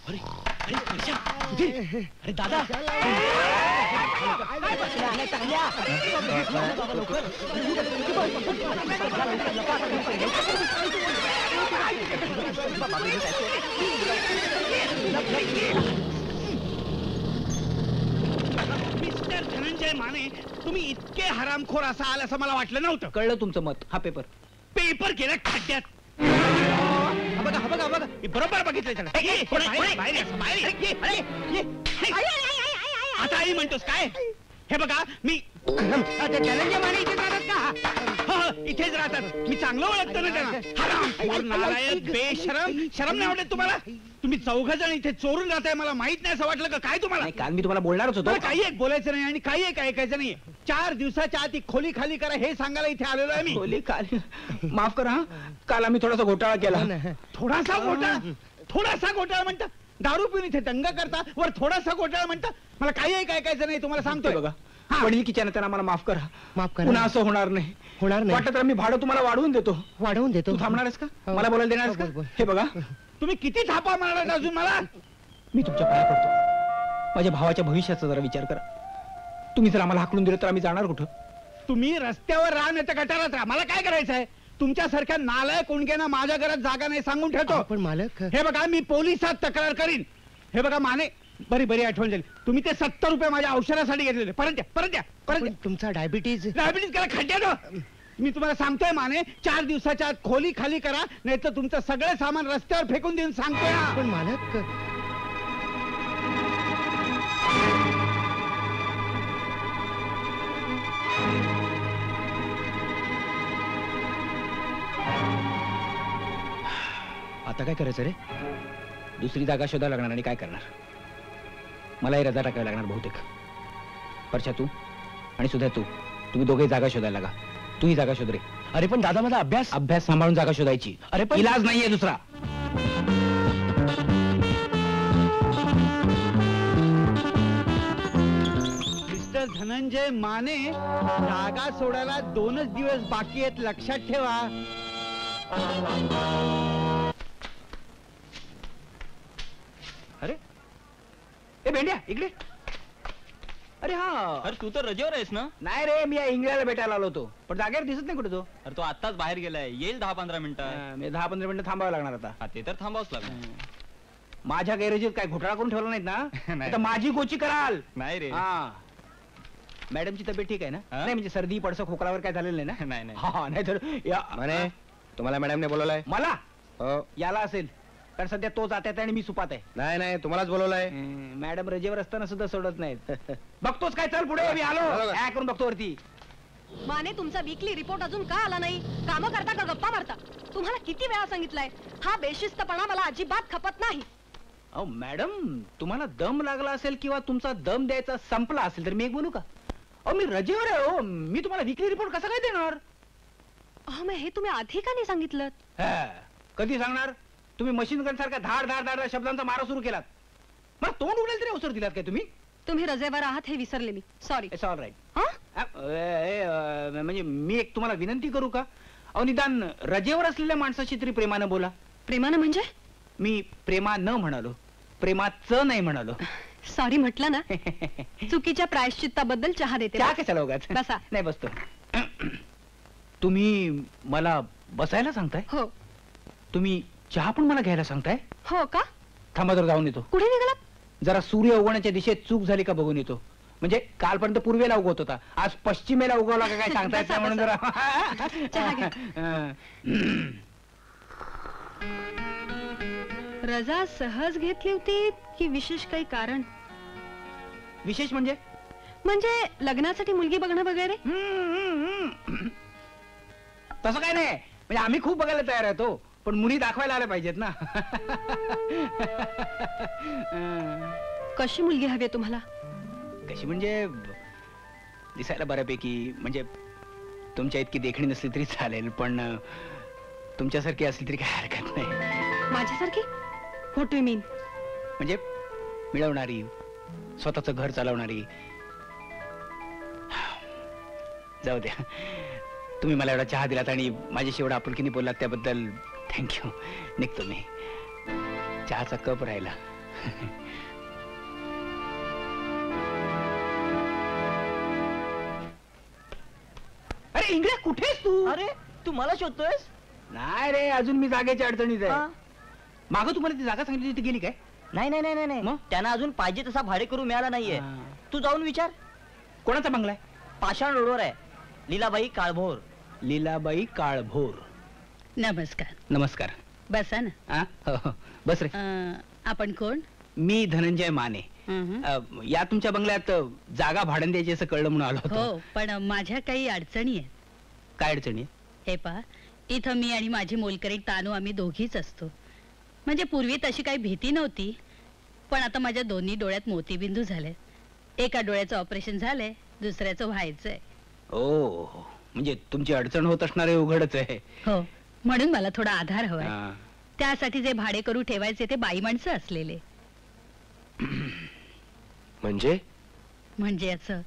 अरे अरे वर्षा, अरे दादा मिस्टर धनंजय माने, तुम्ही इतके हरामखोर असाल असं मला वाटलं नव्हतं. कळलं तुमचं मत. हा पेपर केलं खड्ड्यात. बघा बघा बघा, बरोबर बघितलं त्याला. आता आई म्हणतोस काय? हे बघा मी धनंजय माने इथेच राहतात का? इथेच राहतात. मी चांगलं ओळखतो ना त्यांना. हरामखोर, नालायक, बेशरम. शरम नाही वाटत तुम्हाला? तुम्ही 4 जण इथे चोरून राहताय, मला माहित नाही असं वाटलं का काय तुम्हाला? काल मी तुम्हाला बोलणारच होतो. काही एक बोलायचं नाही आणि काही एक ऐकायचं नाही. 4 दिवसाच्या आत खोली खाली करा हे सांगायला इथे आलेलो आहे मी. खोली खाली? माफ करा, काल आम्ही थोडासा घोटाळा केला. थोडासा घोटाळा म्हणता? दारू पिऊन इथे दंग करता, वर थोडासा घोटाळा म्हणता? मला काही एक ऐकायचं नाही, तुम्हाला सांगतोय. बघा, वडील की त्यांना आम्हाला माफ करा. पुन्हा असं होणार नाही. वाटत मी भाडं तुम्हाला वाढवून देतो. तू थांबणारच का? मला बोलायला देणारच का? हे बघा, तुम्ही किती थापा मारणार अजून मला? मी तुमच्या पाया पडतो. माझ्या भावाच्या भविष्याचा जरा विचार करा. तुम्ही जर आम्हाला हाकलून दिलं तर आम्ही जाणार कुठं? तुम्ही रस्त्यावर राहा नाही तर गटारात राहा, मला काय करायचं आहे? तुमच्यासारख्या नालायक कुणक्यांना माझ्या घरात जागा नाही सांगून ठेवतो. पण मालक, हे बघा मी पोलिसात तक्रार करीन. हे बघा माने, बरी आठवण झाली. तुम्ही ते 70 रुपये माझ्या औषधासाठी घेतलेले. परत द्या. तुमचा डायबिटीज करा खड्ड्यात. मी तुम्हाला सांगतोय माने, 4 दिवसाच्या आत खोली खाली करा, नाही तर तुमचं सगळं सामान रस्त्यावर फेकून देऊन सांगतोय. पण मालक, आता काय करायचं रे? दुसरी जागा शोधायला लागणार आणि काय करणार? मलाही रजा टाकावी लागणार बहुतेक. परछा तू आणि सुद्धा तुम्ही दोघे जागा शोधायला लागा. तू ही जागा शोध रे. अरे पण दादा, माझा अभ्यास सांभाळून जागा शोधायची. अरे पण इलाज नाहीये दुसरा. मिस्टर धनंजय माने, जागा सोडायला 2च दिवस बाकी आहेत, लक्षात ठेवा. अरे ए भेंड्या, इकडे. अरे हा, अरे तू तर रजेवर आहेस ना? नाही रे, मी या इंग्लंडला भेटायला आलो होतो, पण जागेवर दिसत नाही कुठे तो. अरे तो आत्ताच बाहेर गेलाय, येईल 10-15 मिनिटं. मी 10-15 मिनिटं थांबावं लागणार आता. हा, ते तर थांबावच लागणार. माझ्या गैरेजीत काय घोटाळा करून ठेवला नाहीत ना? नाही. तर माझी गोची कराल. नाही रे. हा, मॅडमची तब्येत ठीक आहे ना? हा? नाही म्हणजे सर्दी पडसं खोकलावर काय झालेलं नाही ना? नाही नाही. हा, नाही तर माने, तुम्हाला मॅडमने बोलवलंय? मला हो. याला असेल, कारण सध्या तो जात्यात आणि मी सुपात आहे. नाही, तुम्हालाच बोलवलंय. मॅडम रजेवर असताना सुद्धा सोडत नाहीत. बघतोच काय, चल पुढे, मी आलो. काय करून बघतो वरती. माने, तुमचा वीकली रिपोर्ट अजून का आला नाही? काम करता का गप्पा मारता? तुम्हाला किती वेळा सांगितलंय, हा बेशिस्तपणा मला अजिबात खपत नाही. अहो मॅडम, तुम्हाला दम लागला असेल किंवा तुमचा दम द्यायचा संपला असेल तर मी एक बोलू का? अहो मी रजेवर आहे हो, मी तुम्हाला वीकली रिपोर्ट कसा काय देणार? अहो मग हे तुम्ही आधी का नाही सांगितलं? कधी सांगणार? तुम्ही मशीन गन सारखा धाड धाड धाड शब्दांचा मारा सुरू केलात. मला तोंड उडेल तरी अवसर दिलात काय तुम्ही? तुम्ही रजेवर आहात हे विसरले मी, सॉरी. It's all right. म्हणजे मी एक तुम्हाला विनंती करू का? अहो निदान रजेवर असलेल्या माणसाशी तरी प्रेमानं बोला. प्रेमानं म्हणजे? मी प्रेमा न म्हणालो, प्रेमाचं नाही म्हणालो. सॉरी म्हटलं ना. चुकीच्या प्रायश्चित्ताबद्दल चहा देते. चहा कशाला उगाच? बसा. नाही बसतो. तुम्ही मला बसायला सांगताय? हो. तुम्ही चहा पण मला घ्यायला सांगताय? हो का? थांबा जर जाऊन येतो. कुठे निघालात? जरा सूर्य उगवण्याच्या दिशेत चूक झाली का बघून येतो. म्हणजे कालपर्यंत पूर्वेला उगवत होता, आज पश्चिमेला उगवला का काय सांगता येत नाही म्हणून जरा. चहा घ्या. रजा सहज घेतली होती की विशेष काही कारण? विशेष म्हणजे? म्हणजे लग्नासाठी मुलगी बघणं वगैरे? तसं काय नाही, म्हणजे आम्ही खूप बघायला तयार आहे तो, पण मुली दाखवायला आल्या पाहिजेत ना. कशी मुलगी हवी तुम्हाला? कशी म्हणजे दिसायला बऱ्यापैकी, म्हणजे तुमच्या इतकी देखणी नसली तरी चालेल, पण तुमच्यासारखी असली तरी काही हरकत नाही. माझ्यासारखी? व्हॉट यू मीन? म्हणजे मिळवणारी, स्वतःचं घर चालवणारी. जाऊ द्या, तुम्ही मला एवढा चहा दिलात आणि माझ्याशी एवढा आपुलकीने बोललात त्याबद्दल थँक्यू. निघतो मी. चहाचा कप राहिला. अरे इंगळ्या कुठेस तू? अरे तू मला शोधतोयस? नाही रे, अजून मी जागेच्या अडचणीत हा? आहे. मागं तुम्हाला ती जागा सांगितली ती गेली काय? नाही नाही नाही नाही मग? नाही त्यांना अजून पाहिजे तसा भाडे करू मिळाला नाहीये. हा. तू जाऊन विचार. कोणाचा बंगला आहे? पाषाण रोडवर आहे, लीलाबाई काळभोर. लीलाबाई काळभोर. नमस्कार. नमस्कार. बसा ना. हा? हो, हो. बस रे. आपण कोण? मी धनंजय माने. या तुमच्या बंगल्यात जागा भाड्याने द्यायची असं कळलं म्हणून आलो होतो. हो, पण माझ्या काही अडचणी आहेत. काय अडचणी आहे? हे पहा, इथं मी आणि माझी मोलकरी तानू आम्ही दोघीच असतो. म्हणजे पूर्वी तशी काही भीती नव्हती, पण आता माझ्या दोन्ही डोळ्यात मोतीबिंदू झाले. एका डोळ्याचं ऑपरेशन झालंय, दुसऱ्याचं व्हायचंय. ओ, म्हणजे तुमची अडचण होत असणार हे उघडच आहे. हो, म्हणून मला थोडा आधार हवाय. हा. त्यासाठी जे भाडे करू ठेवायचे ते बाई माणसं असलेले. म्हणजे असं,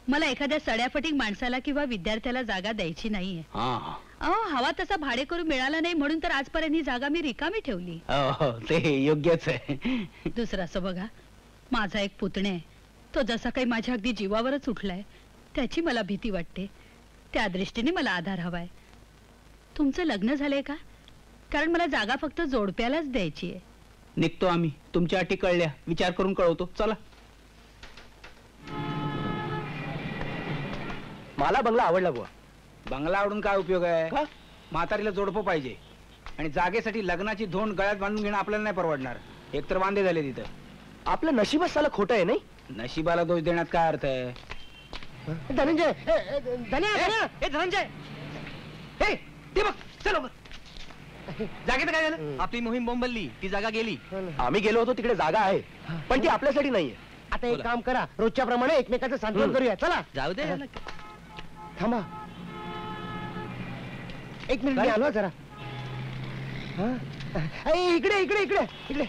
मला एखाद्या सड्याफटीक माणसाला किंवा विद्यार्थ्याला जागा द्यायची नाहीये. हा. अहो, हवा तसा भाडे करू मिळाला नाही म्हणून तर आजपर्यंत ही जागा मी रिकामी ठेवली. हो, ते योग्यच आहे. दुसरं असं बघा, माझा एक पुतणे आहे. तो जसा काही माझ्या अगदी जीवावरच उठलाय, त्याची मला भीती वाटते. त्या दृष्टीने मला आधार हवाय. तुमचं लग्न झालंय का? कारण मला जागा फक्त जोडप्यालाच द्यायची आहे. निघतो आम्ही. तुमच्या अटी कळल्या, विचार करून कळवतो. चला. मला बंगला आवडला बुवा. बंगला आवडून काय उपयोग आहे? म्हातारीला जोडपं पाहिजे आणि जागेसाठी लग्नाची धोंड गळ्यात बांधून घेणं आपल्याला नाही परवडणार. एकतर वांदे झाले तिथं. आपलं नशीबच साला खोटं आहे नाही. नशिबाला दोष देण्यात काय अर्थ आहे? धनंजय धनंजय हे, ते बघ, चल लवकर. जागेचं काय झालं? आपली मोहीम बोंबलली, ती जागा गेली. आम्ही गेलो होतो तिकडे जागा आहे, पण ती आपल्यासाठी नाहीये. आता एक काम करा, रोजच्या प्रमाणे एकमेकाचं सांत्वन करूया. चला जाऊ दे. थांबा, एक मिनिट मी आलो जरा. इकडे इकडे इकडे इकडे.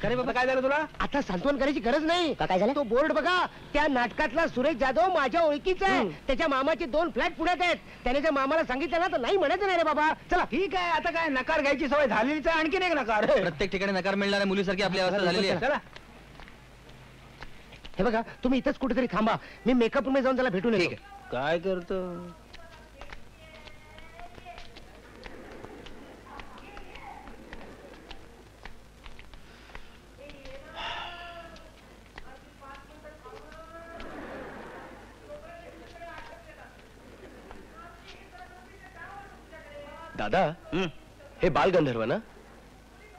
अरे बाबा, काय झालं तुला? आता सांत्वन करायची गरज नाही. काय झालं? तो बोर्ड बघा, त्या नाटकातला सुरेश जाधव माझ्या ओळखीचा आहे. त्याच्या मामाचे 2 फ्लॅट पुण्यात आहेत. त्याने जर मामाला सांगितलं ना तर नाही म्हणायचं नाही रे बाबा. चला. ठीक आहे, आता काय नकार घ्यायची सवय झालेलीच आहे. आणखीन एक नकार. प्रत्येक ठिकाणी नकार मिळणाऱ्या मुलीसारखी आपली अवस्था झालेली आहे. चला. हे बघा, तुम्ही इथंच कुठेतरी थांबा. मी मेकअप रूम जाऊन त्याला भेटून ठीक येतो. आहे. काय करतो? दादा, हे बालगंधर्व ना?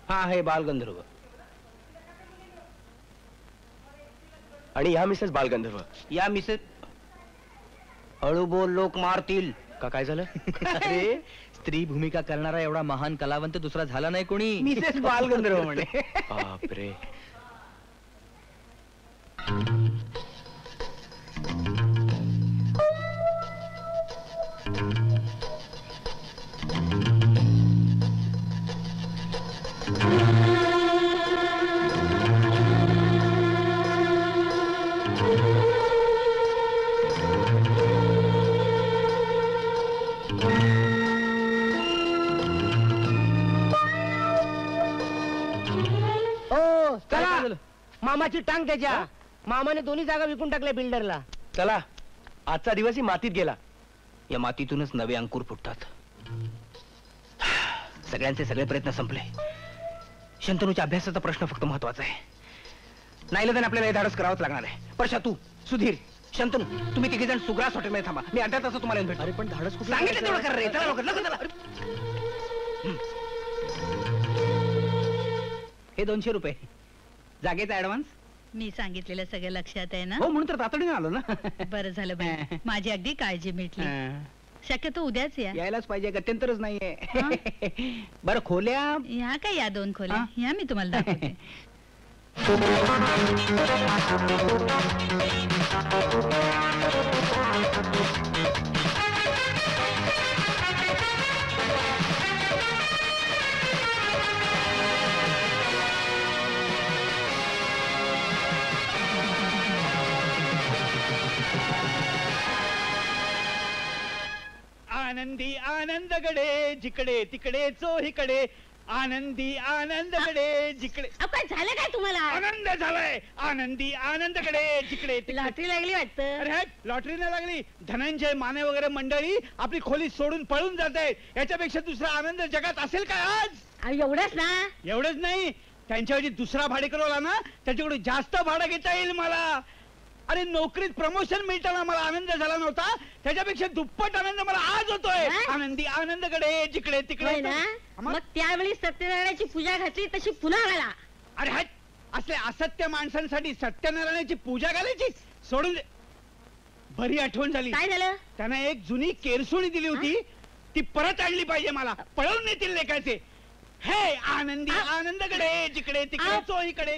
हा, हे बालगंधर्व. आणि ह्या मिसेस बालगंधर्व. या मिसेस. हळू बोल, लोक मारतील. का काय झालं? अरे, स्त्री भूमिका करणारा एवढा महान कलावंत दुसरा झाला नाही कोणी. मिसेस बालगंधर्व म्हणे. बापरे. चला. मामाची टांग त्याच्या. मामाने दोन्ही जागा विकून टाकल्या बिल्डरला. चला, आजचा दिवसही मातीत गेला. या मातीतूनच नवे अंकुर फुटतात. सगळ्यांचे सगळे प्रयत्न संपले. शंतनूच्या अभ्यासाचा प्रश्न फक्त महत्वाचा आहे. नाईलाजाने आपल्याला हे धाडस करावंच लागणार आहे. परशा, तू, सुधीर, शंतनू, तुम्ही तिघे जण सुग्रास हॉटेलमध्ये थांबा. मी अर्ध्या तासात तुम्हाला येऊन भेटतो. अरे पण धाडस कुठलं सांगितलं तेवढं कर रे. चला लवकर, लवकर चला. हे 200 रुपये जागेचा ऍडव्हान्स. मी सांगितलेलं सगळं लक्षात आहे ना? हो, म्हणून तर तातडीने आलो ना. बरं झालं बाई, माझी अगदी काळजी मिटली. शक्यतो उद्याच या. यायलाच पाहिजे, गत्यंतरच नाहीये. बरं, खोल्या. ह्या काय या 2 खोल्या? हा? ह्या मी तुम्हाला दाखवते. आनंदी आनंदगडे, जिकडे तिकडे चोहीकडे आनंदी आनंदकडे जिकडे काय झालं काय तुम्हाला आनंद झालाय आनंदी आनंदकडे जिकडे तिकडे. लॉटरी लागली वाटतं अरे लॉटरी नाही लागली. धनंजय माने वगैरे मंडळी आपली खोली सोडून पळून जात आहेत. याच्यापेक्षा दुसरा आनंद जगात असेल काय आज? एवढंच ना एवढंच नाही, त्यांच्याऐवजी दुसरा भाडेकरू आला ना त्याच्याकडून जास्त भाडं घेता येईल मला. अरे नोकरीत प्रमोशन मिळताना मला आनंद झाला नव्हता, त्याच्यापेक्षा दुप्पट आनंद मला आज होतोय. हा? आनंदी आनंदकडे जिकडे तिकडे. मग त्यावेळी सत्यनारायणाची पूजा घातली तशी पुन्हा घाला. अरे हट, असले असत्य माणसांसाठी सत्यनारायणाची पूजा घालायची सोडून दे. बरी आठवण झाली. काय झालं त्यानं एक जुनी केरसुणी दिली होती, ती परत आणली पाहिजे मला. पळवून नेतील लेखाचे. हे आनंदी आनंदकडे जिकडे तिकडे चोहीकडे.